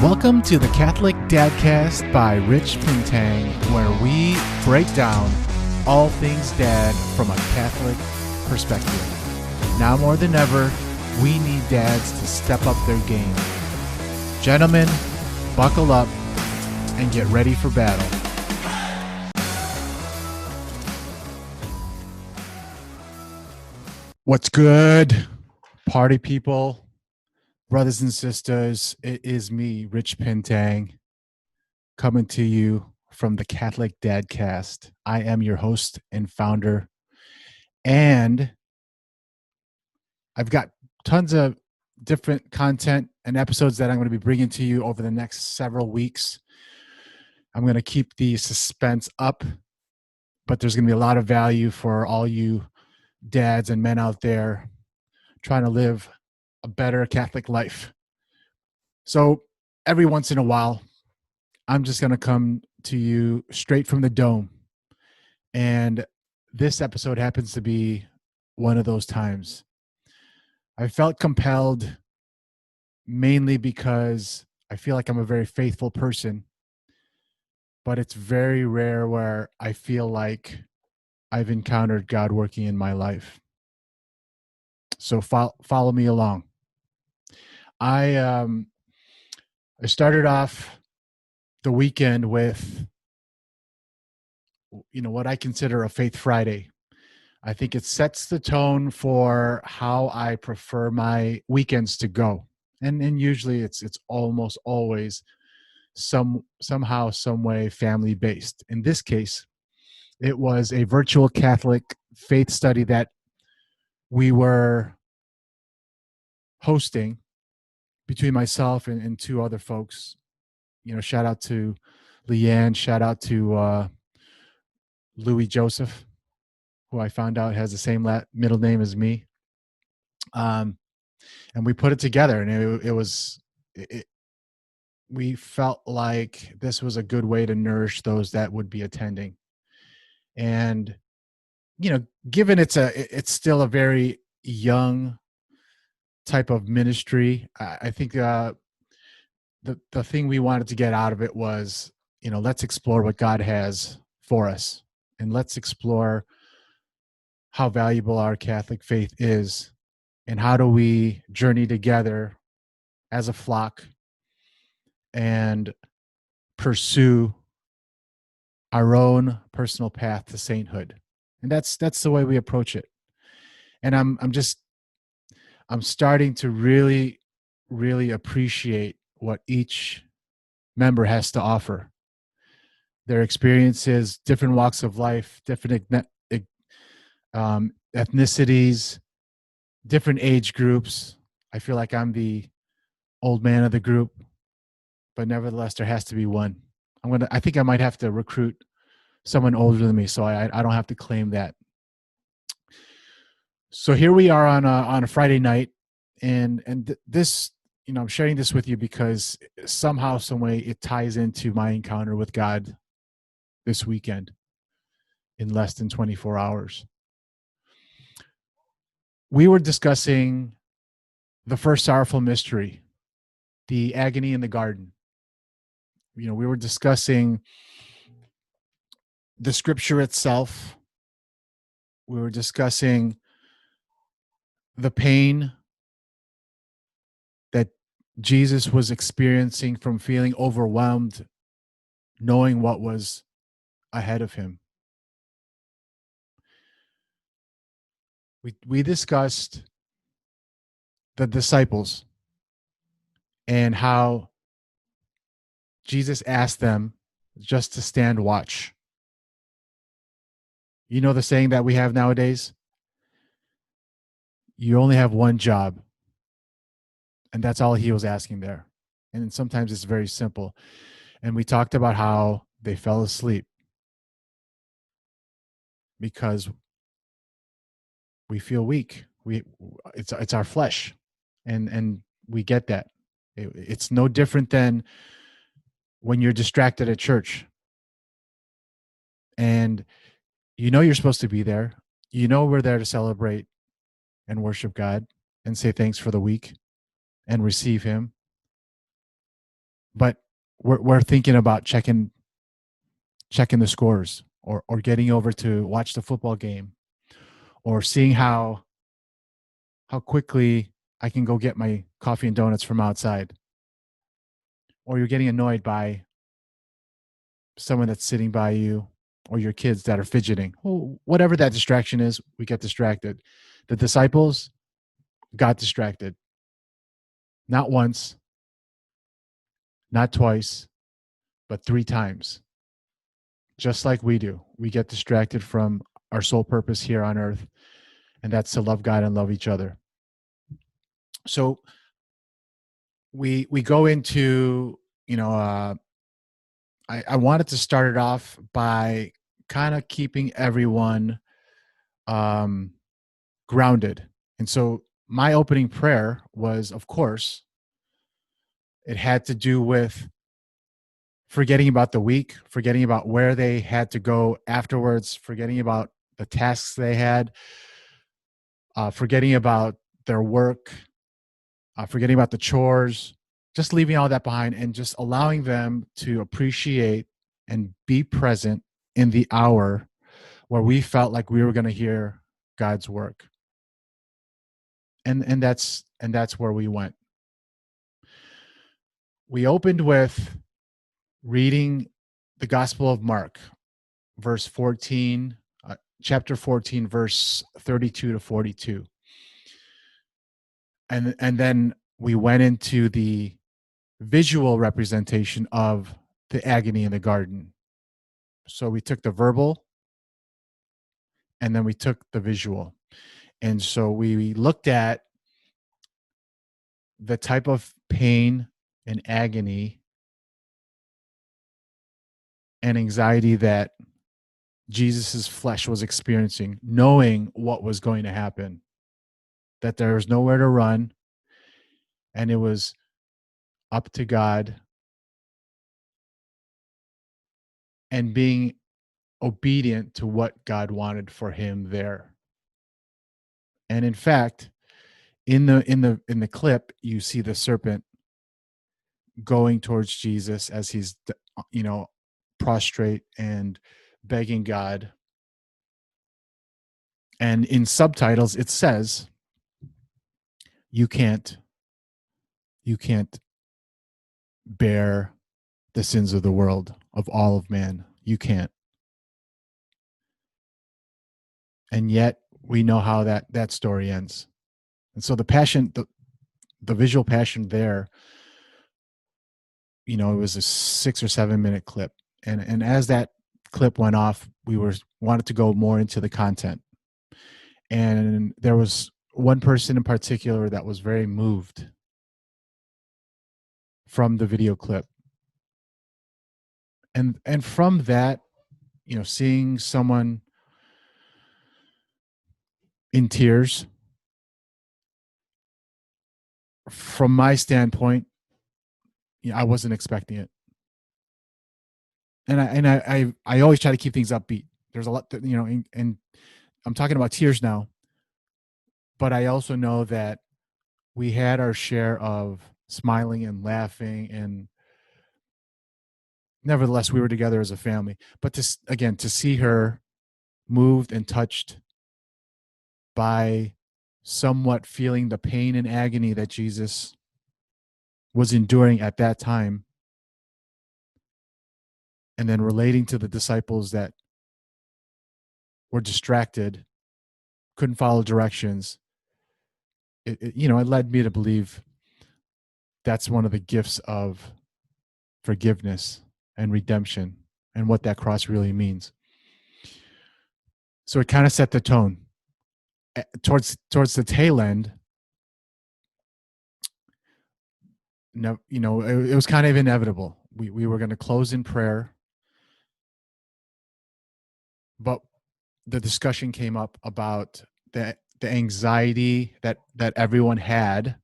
Welcome to the Catholic Dadcast by Rich Pintang, where we break down all things dad from a Catholic perspective. Now more than ever, we need dads to step up their game. Gentlemen, buckle up and get ready for battle. What's good, party people? Brothers and sisters, it is me, Rich Pintang, coming to you from the Catholic Dadcast. I am your host and founder, and I've got tons of different content and episodes that I'm going to be bringing to you over the next several weeks. I'm going to keep the suspense up, but there's going to be a lot of value for all you dads and men out there trying to live a better Catholic life. So every once in a while, I'm just going to come to you straight from the dome. And this episode happens to be one of those times. I felt compelled mainly because I feel like I'm a very faithful person, but it's very rare where I feel like I've encountered God working in my life. So follow me along. I started off the weekend with, what I consider a Faith Friday. I think it sets the tone for how I prefer my weekends to go. And usually it's almost always somehow, some way family based. In this case, it was a virtual Catholic faith study that we were hosting between myself and two other folks. Shout out to Leanne, shout out to Louis Joseph, who I found out has the same middle name as me. And we put it together, and we felt like this was a good way to nourish those that would be attending. And, given it's still a very young type of ministry, I think the thing we wanted to get out of it was, let's explore what God has for us, and let's explore how valuable our Catholic faith is, and how do we journey together as a flock and pursue our own personal path to sainthood. And that's the way we approach it. And I'm starting to really, really appreciate what each member has to offer. Their experiences, different walks of life, different ethnicities, different age groups. I feel like I'm the old man of the group, but nevertheless, there has to be one. I think I might have to recruit someone older than me, so I don't have to claim that. So here we are on a Friday night, and this, I'm sharing this with you because somehow, some way, it ties into my encounter with God this weekend in less than 24 hours. We were discussing the first sorrowful mystery, the agony in the garden. We were discussing the scripture itself. We were discussing the pain that Jesus was experiencing from feeling overwhelmed, knowing what was ahead of him. We discussed the disciples and how Jesus asked them just to stand watch. You know the saying that we have nowadays? You only have one job. And that's all he was asking there. And sometimes it's very simple. And we talked about how they fell asleep because we feel weak. It's our flesh. And we get that. It's no different than when you're distracted at church. And you're supposed to be there. We're there to celebrate and worship God and say thanks for the week and receive him. but we're thinking about checking the scores, or getting over to watch the football game, or seeing how quickly I can go get my coffee and donuts from outside, or you're getting annoyed by someone that's sitting by you, or your kids that are fidgeting. Well, whatever that distraction is, we get distracted. The disciples got distracted, not once, not twice, but 3 times. Just like we do. We get distracted from our sole purpose here on earth, and that's to love God and love each other. So we go into, I wanted to start it off by kind of keeping everyone um, grounded. And so my opening prayer was, of course, it had to do with forgetting about the week, forgetting about where they had to go afterwards, forgetting about the tasks they had, forgetting about their work, forgetting about the chores, just leaving all that behind and just allowing them to appreciate and be present in the hour where we felt like we were going to hear God's work. And that's where we went. We opened with reading the Gospel of Mark, verse 14, chapter 14, verse 32 to 42. And then we went into the visual representation of the agony in the garden. So we took the verbal and then we took the visual. And so we looked at the type of pain and agony and anxiety that Jesus's flesh was experiencing, knowing what was going to happen, that there was nowhere to run, and it was up to God, and being obedient to what God wanted for him there. And in fact, in the clip, you see the serpent going towards Jesus as he's, prostrate and begging God. And in subtitles, it says, you can't bear the sins of the world, of all of man. You can't. And yet we know how that story ends. And so the passion, the visual passion there, it was a 6 or 7 minute clip. And as that clip went off, we wanted to go more into the content. And there was one person in particular that was very moved from the video clip. And from that, seeing someone in tears, from my standpoint, I wasn't expecting it. And I always try to keep things upbeat. There's a lot that, and I'm talking about tears now, but I also know that we had our share of smiling and laughing, and nevertheless we were together as a family. But to see her moved and touched by somewhat feeling the pain and agony that Jesus was enduring at that time, and then relating to the disciples that were distracted, couldn't follow directions, it led me to believe that's one of the gifts of forgiveness and redemption, and what that cross really means. So it kind of set the tone. Towards the tail end, it was kind of inevitable. We were going to close in prayer, but the discussion came up about the anxiety that everyone had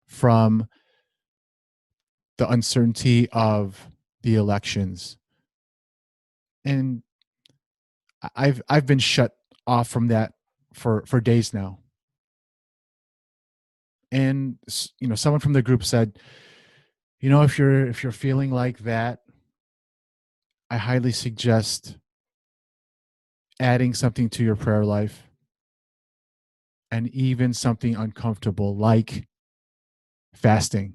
from the uncertainty of the elections. And I've been shut off from that for days now. And someone from the group said, If you're feeling like that, I highly suggest adding something to your prayer life, and even something uncomfortable like fasting.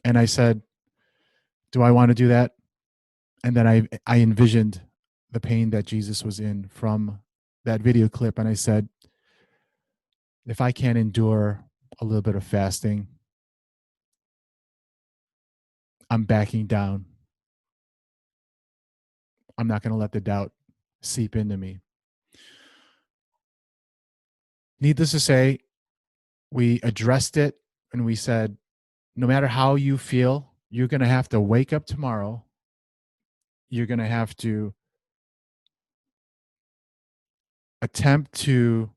And I said, do I want to do that? And then I envisioned the pain that Jesus was in from that video clip. And I said, if I can't endure a little bit of fasting, I'm backing down. I'm not going to let the doubt seep into me. Needless to say, we addressed it and we said, no matter how you feel, you're going to have to wake up tomorrow. You're going to have to attempt to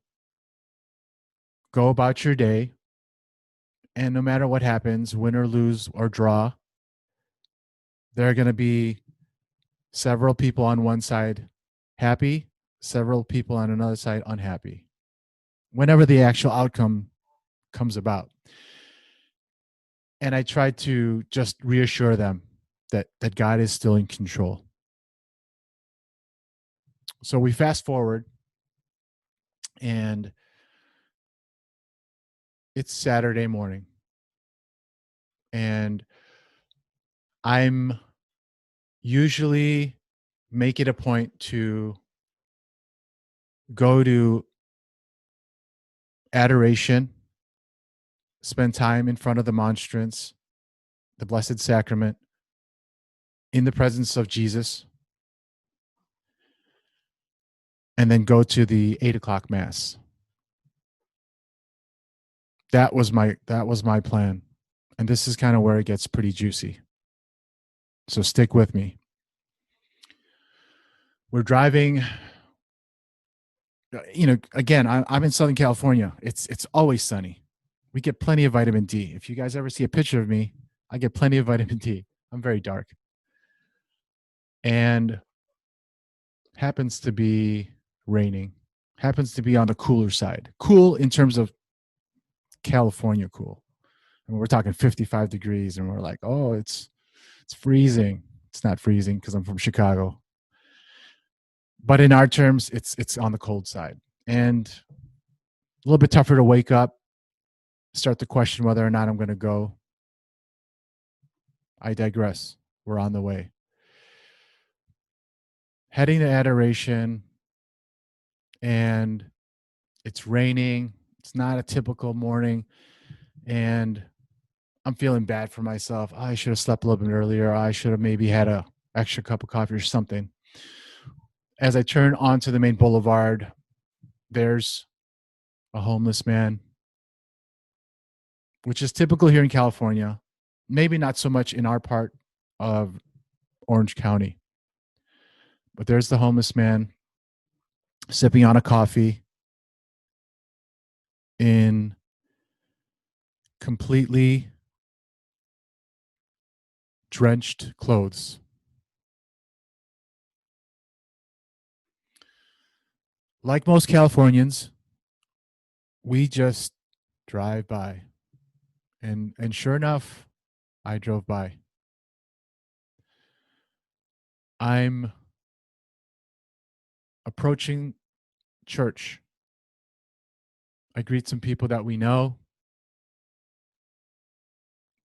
go about your day. And no matter what happens, win or lose or draw, there are going to be several people on one side happy, several people on another side unhappy, whenever the actual outcome comes about. And I tried to just reassure them that God is still in control. So we fast forward, and it's Saturday morning, and I'm usually make it a point to go to adoration, spend time in front of the monstrance, the Blessed Sacrament, in the presence of Jesus, and then go to the 8 o'clock mass. That was my plan. And this is kind of where it gets pretty juicy. So stick with me. We're driving. Again, I'm in Southern California. It's always sunny. We get plenty of vitamin D. If you guys ever see a picture of me, I get plenty of vitamin D. I'm very dark. And happens to be raining. Happens to be on the cooler side. Cool in terms of California cool. And we're talking 55 degrees, and we're like, oh, it's freezing. It's not freezing because I'm from Chicago. But in our terms, it's on the cold side. And a little bit tougher to wake up, start to question whether or not I'm going to go. I digress. We're on the way. Heading to adoration, and it's raining. It's not a typical morning, and I'm feeling bad for myself. I should have slept a little bit earlier. I should have maybe had a extra cup of coffee or something. As I turn onto the main boulevard, there's a homeless man, which is typical here in California. Maybe not so much in our part of Orange County. But there's the homeless man sipping on a coffee in completely drenched clothes. Like most Californians, we just drive by. And sure enough, I drove by. I'm approaching church. I greet some people that we know.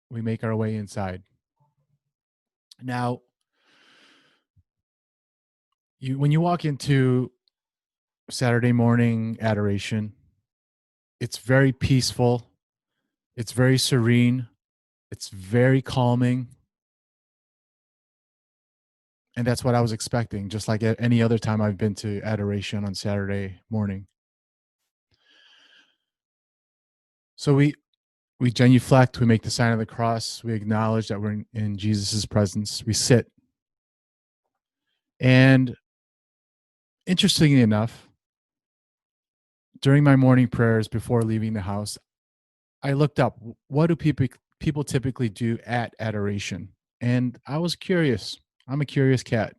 We make our way inside. Now, when you walk into Saturday morning adoration, it's very peaceful. It's very serene. It's very calming. And that's what I was expecting, just like at any other time I've been to adoration on Saturday morning. So we genuflect, we make the sign of the cross, we acknowledge that we're in Jesus' presence, we sit. And interestingly enough, during my morning prayers before leaving the house, I looked up, what do people typically do at adoration? And I was curious. I'm a curious cat.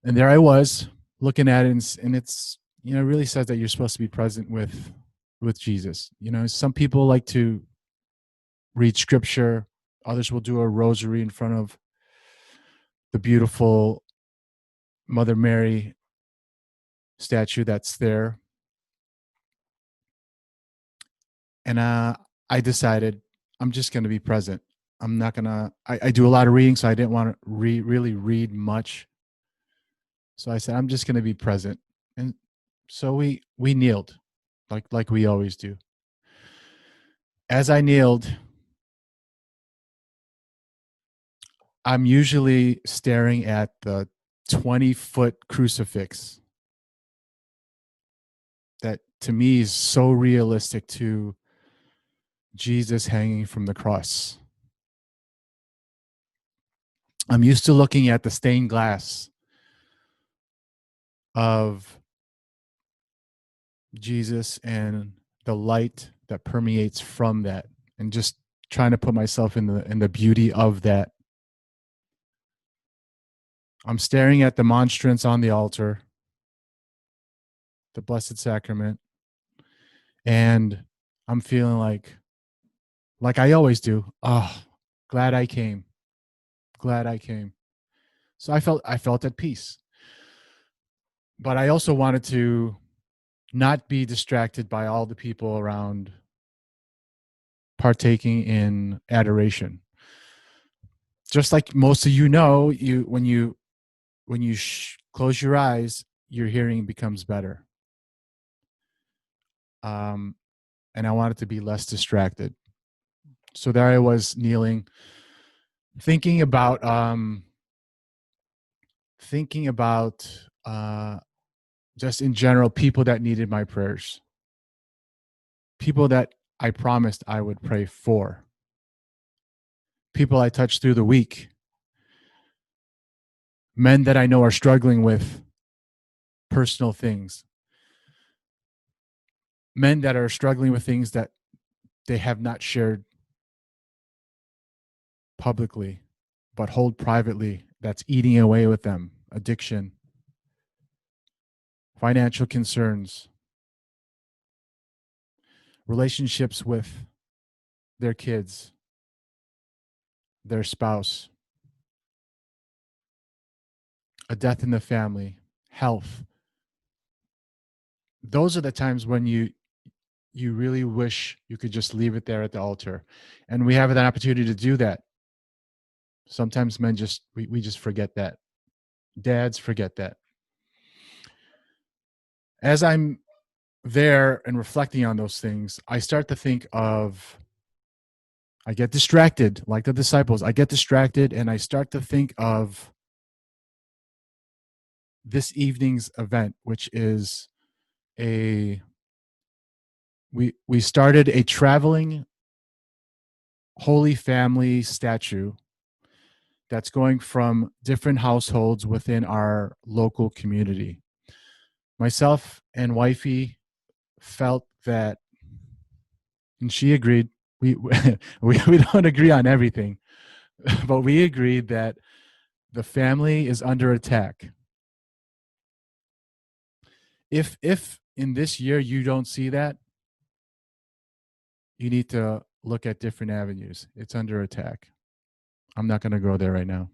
And there I was looking at it, and it's, it really says that you're supposed to be present with with Jesus. Some people like to read scripture, others will do a rosary in front of the beautiful Mother Mary statue that's there. And I decided I'm just going to be present. I'm not going to, I do a lot of reading, so I didn't want to really read much. So I said, I'm just going to be present. And so we kneeled like we always do. As I kneeled, I'm usually staring at the 20-foot crucifix that to me is so realistic to Jesus hanging from the cross. I'm used to looking at the stained glass of Jesus and the light that permeates from that, and just trying to put myself in the beauty of that. I'm staring at the monstrance on the altar, the Blessed Sacrament, and I'm feeling like I always do. Oh, glad I came. Glad I came. So I felt at peace. But I also wanted to not be distracted by all the people around partaking in adoration. Just like most of when you close your eyes, your hearing becomes better. And I wanted to be less distracted. So there I was kneeling, thinking about just in general people that needed my prayers, people that I promised I would pray for, people I touched through the week, men that I know are struggling with personal things, men that are struggling with things that they have not shared publicly but hold privately, that's eating away with them: addiction, financial concerns, relationships with their kids, their spouse, a death in the family, health. Those are the times when you really wish you could just leave it there at the altar. And we have an opportunity to do that. Sometimes men we just forget that. Dads forget that. As I'm there and reflecting on those things, I start to think of, I get distracted like the disciples. I get distracted and I start to think of this evening's event, which is we started a traveling Holy Family statue that's going from different households within our local community. Myself and wifey felt that, and she agreed. We don't agree on everything, but we agreed that the family is under attack. If in this year you don't see that, you need to look at different avenues. It's under attack. I'm not going to go there right now.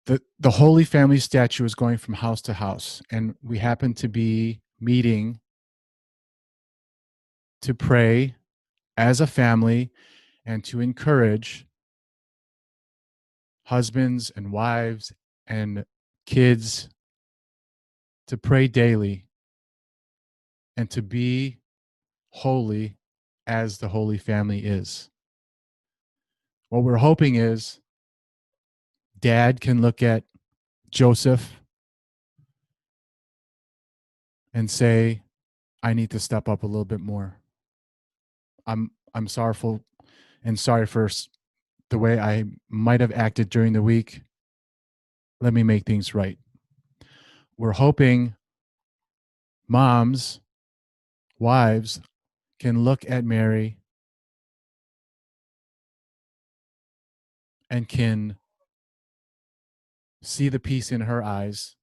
The Holy Family statue is going from house to house, and we happen to be meeting to pray as a family and to encourage husbands and wives and kids to pray daily and to be holy as the Holy Family is. What we're hoping is Dad can look at Joseph and say, I need to step up a little bit more. I'm sorrowful and sorry for the way I might have acted during the week. Let me make things right. We're hoping moms, wives can look at Mary and can see the peace in her eyes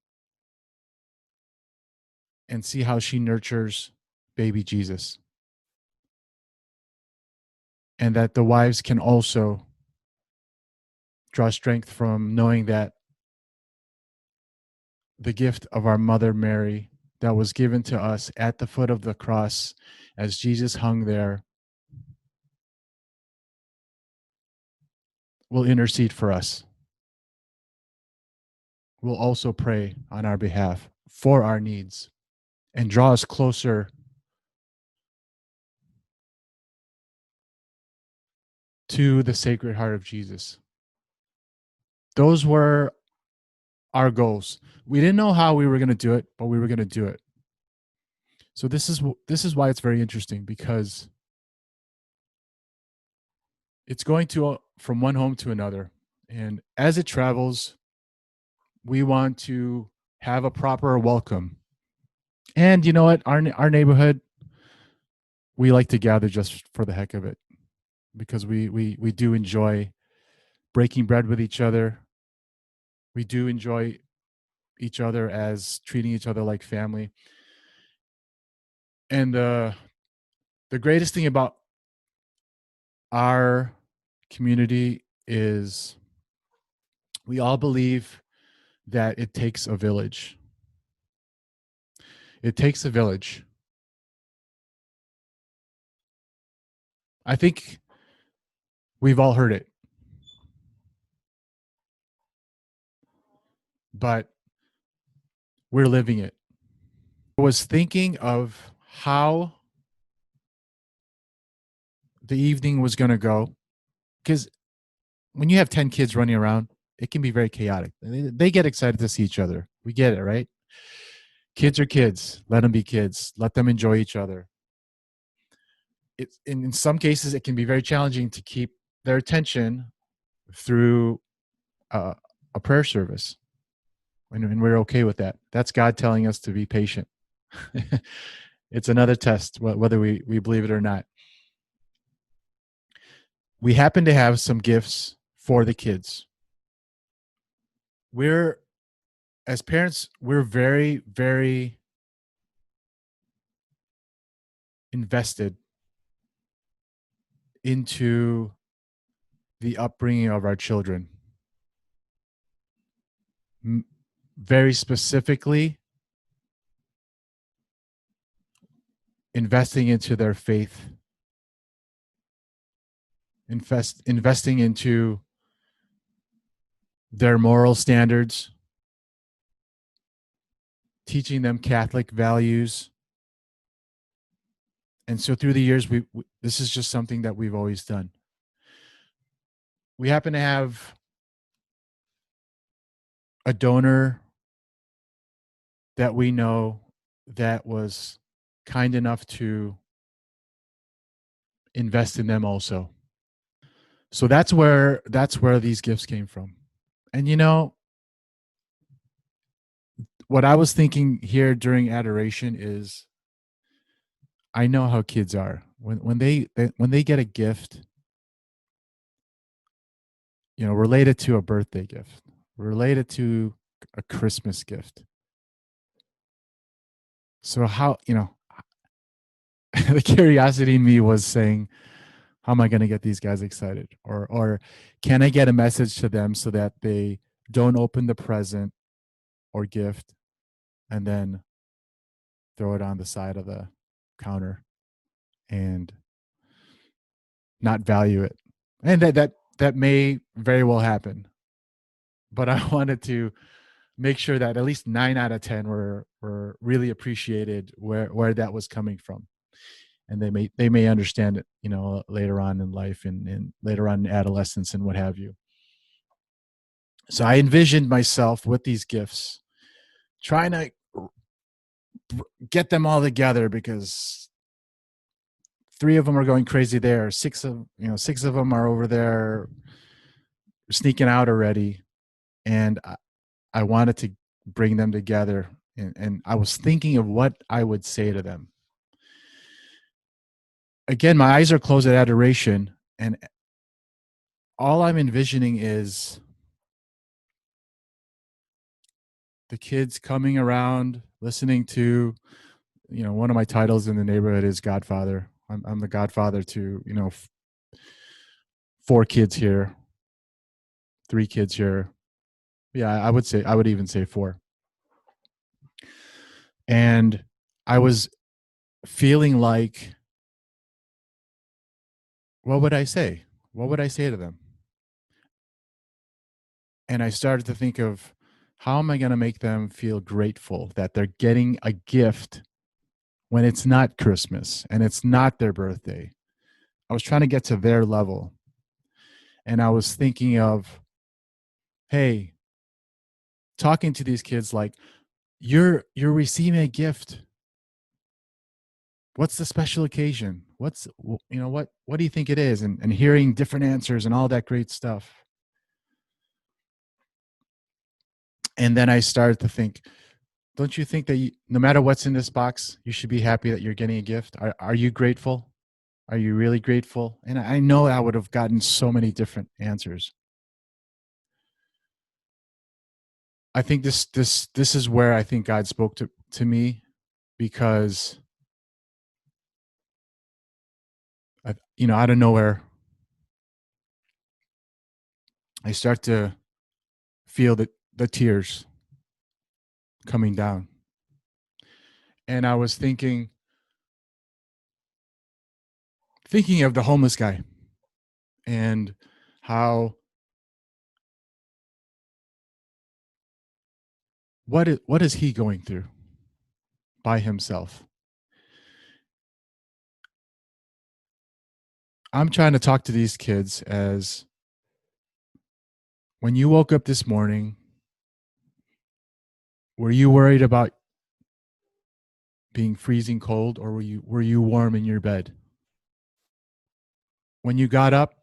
and see how she nurtures baby Jesus. And that the wives can also draw strength from knowing that the gift of our Mother Mary that was given to us at the foot of the cross as Jesus hung there will intercede for us, will also pray on our behalf for our needs and draw us closer to the Sacred Heart of Jesus. Those were our goals. We didn't know how we were going to do it, but we were going to do it. So this is why it's very interesting, because it's going to from one home to another, and as it travels, we want to have a proper welcome. And you know what? Our neighborhood, we like to gather just for the heck of it, because we do enjoy breaking bread with each other. We do enjoy each other as treating each other like family. And the greatest thing about our community is we all believe that it takes a village. It takes a village. I think we've all heard it, but we're living it. I was thinking of how the evening was going to go, because when you have 10 kids running around, it can be very chaotic. They get excited to see each other. We get it, right? Kids are kids. Let them be kids. Let them enjoy each other. It's in some cases, it can be very challenging to keep their attention through a prayer service. And we're okay with that. That's God telling us to be patient. It's another test, whether we believe it or not. We happen to have some gifts for the kids. We're, as parents, we're very, very invested into the upbringing of our children. Very specifically, investing into their faith, investing into their moral standards, teaching them Catholic values. And so through the years, this is just something that we've always done. We happen to have a donor that we know that was kind enough to invest in them also. So that's where these gifts came from. And you know, what I was thinking here during adoration is, I know how kids are. When they get a gift, you know, related to a birthday gift, related to a Christmas gift. So how, you know, the curiosity in me was saying, how am I going to get these guys excited? Or can I get a message to them so that they don't open the present or gift and then throw it on the side of the counter and not value it? And that may very well happen. But I wanted to make sure that at least 9 out of 10 were really appreciated where that was coming from. And they may understand it, you know, later on in life and later on in adolescence and what have you. So I envisioned myself with these gifts, trying to get them all together, because 3 of them are going crazy there. 6 of them are over there sneaking out already. And I wanted to bring them together. And I was thinking of what I would say to them. Again, my eyes are closed at adoration, and all I'm envisioning is the kids coming around, listening to, one of my titles in the neighborhood is Godfather. I'm the godfather to, 4 kids here, 3 kids here. Yeah, I would even say 4. And I was feeling like, what would I say? What would I say to them? And I started to think of, how am I going to make them feel grateful that they're getting a gift when it's not Christmas and it's not their birthday? I was trying to get to their level. And I was thinking of, hey, talking to these kids like, you're receiving a gift. What's the special occasion? What do you think it is? And hearing different answers and all that great stuff. And then I started to think, don't you think that no matter what's in this box, you should be happy that you're getting a gift? Are you grateful? Are you really grateful? And I know I would have gotten so many different answers. I think this is where I think God spoke to me, because out of nowhere, I start to feel the tears coming down. And I was thinking of the homeless guy and how what is he going through by himself? I'm trying to talk to these kids as, when you woke up this morning, were you worried about being freezing cold, or were you warm in your bed? When you got up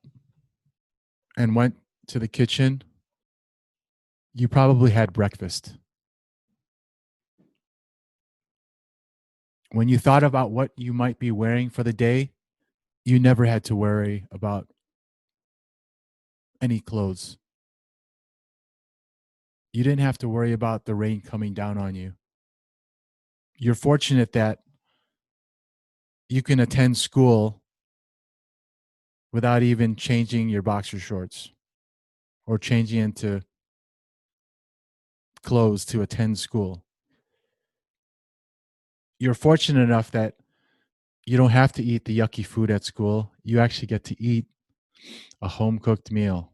and went to the kitchen, you probably had breakfast. When you thought about what you might be wearing for the day, you never had to worry about any clothes. You didn't have to worry about the rain coming down on you. You're fortunate that you can attend school without even changing your boxer shorts or changing into clothes to attend school. You're fortunate enough that you don't have to eat the yucky food at school. You actually get to eat a home cooked meal.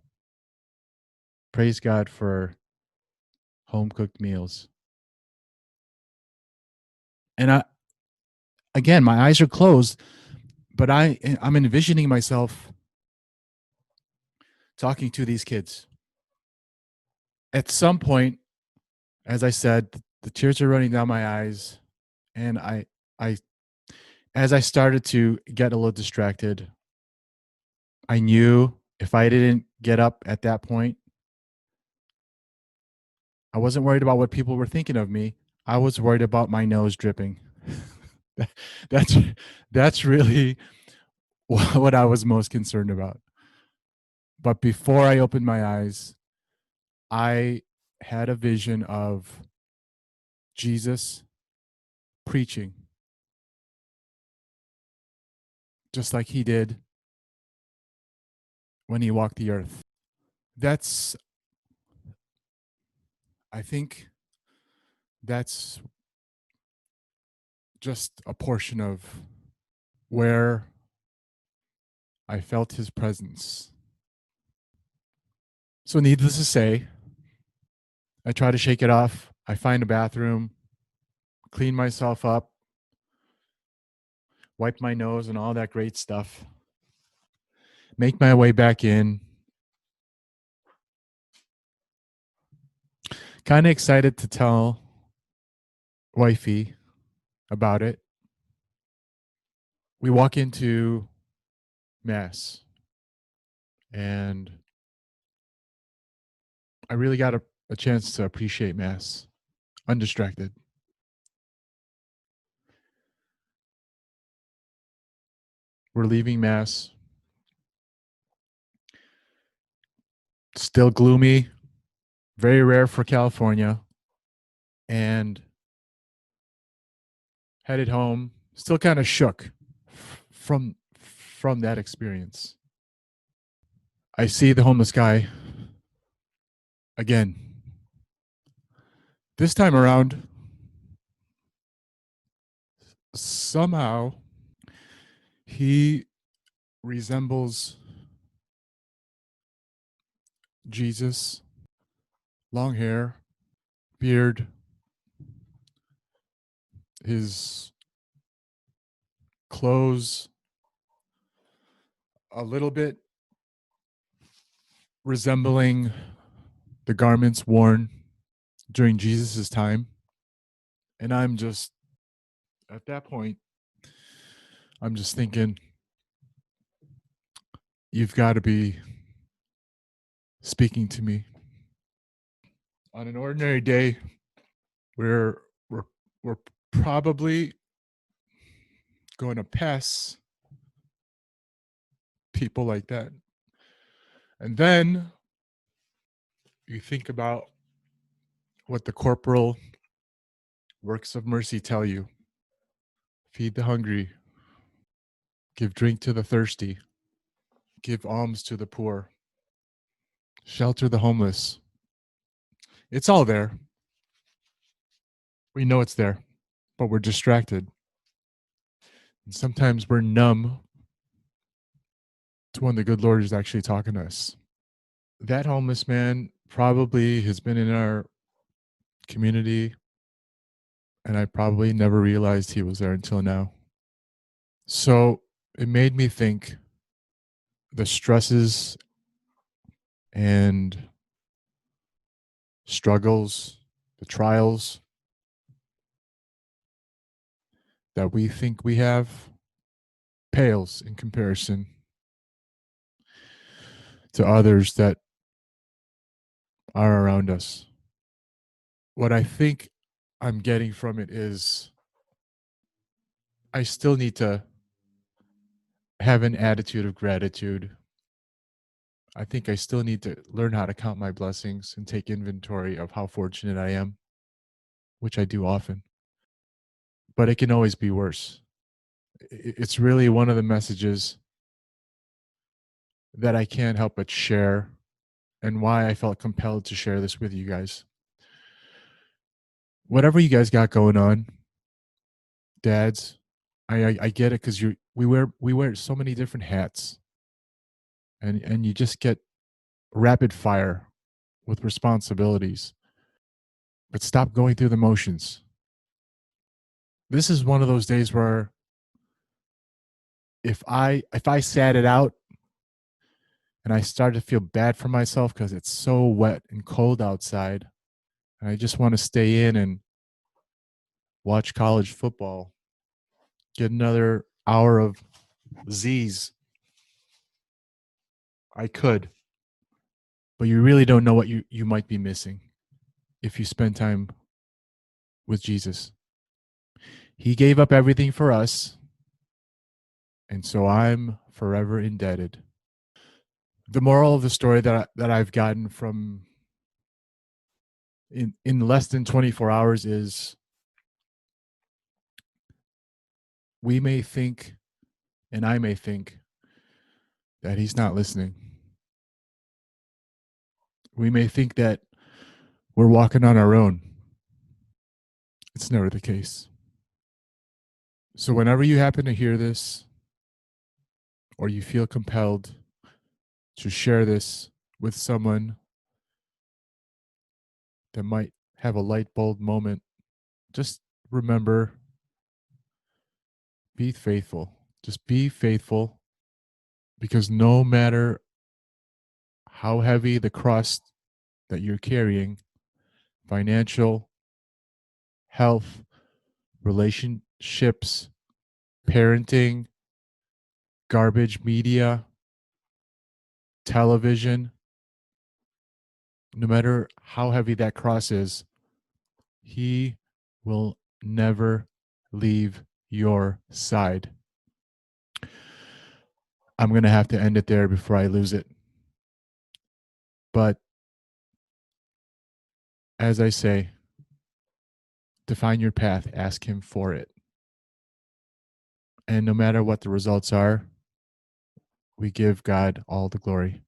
Praise God for home cooked meals. And again, my eyes are closed, but I'm envisioning myself talking to these kids. At some point, as I said, the tears are running down my eyes, and I as I started to get a little distracted, I knew if I didn't get up at that point, I wasn't worried about what people were thinking of me. I was worried about my nose dripping. that's that's really what I was most concerned about. But before I opened my eyes, I had a vision of Jesus preaching, just like he did when he walked the earth. That's, I think, that's just a portion of where I felt his presence. So, needless to say, I try to shake it off. I find a bathroom, clean myself up, wipe my nose, and all that great stuff. Make my way back in. Kind of excited to tell wifey about it. We walk into Mass, and I really got a chance to appreciate Mass undistracted. We're leaving Mass. Still gloomy, very rare for California. and headed home, still kind of shook from that experience. I see the homeless guy again. This time around, somehow he resembles Jesus. Long hair, beard, his clothes a little bit resembling the garments worn during Jesus' time. And I'm just, at that point, I'm just thinking, you've got to be speaking to me. On an ordinary day, we're we're we're probably going to pass people like that. And then you think about what the corporal works of mercy tell you. Feed the hungry, give drink to the thirsty, give alms to the poor, shelter the homeless. It's all there. We know it's there, but we're distracted. And sometimes we're numb to when the good Lord is actually talking to us. That homeless man probably has been in our community, and I probably never realized he was there until now. So it made me think the stresses and struggles, the trials that we think we have pales in comparison to others that are around us. What I think I'm getting from it is I still need to have an attitude of gratitude. I think I still need to learn how to count my blessings and take inventory of how fortunate I am, which I do often. But it can always be worse. It's really one of the messages that I can't help but share, and why I felt compelled to share this with you guys. Whatever you guys got going on, dads, I get it, because we wear so many different hats, and you just get rapid fire with responsibilities. But stop going through the motions. This is one of those days where if I sat it out and I started to feel bad for myself because it's so wet and cold outside, and I just want to stay in and watch college football, get another hour of Z's, I could. But you really don't know what you might be missing if you spend time with Jesus. He gave up everything for us, and so I'm forever indebted. The moral of the story that I've gotten from in less than 24 hours is, we may think, and I may think, that he's not listening. We may think that we're walking on our own. It's never the case. So whenever you happen to hear this, or you feel compelled to share this with someone that might have a light bulb moment, just remember, be faithful. Just be faithful, because no matter how heavy the cross that you're carrying, financial, health, relationships, parenting, garbage media, television, no matter how heavy that cross is, he will never leave your side. I'm going to have to end it there before I lose it. But as I say, define your path, ask Him for it. And no matter what the results are, we give God all the glory.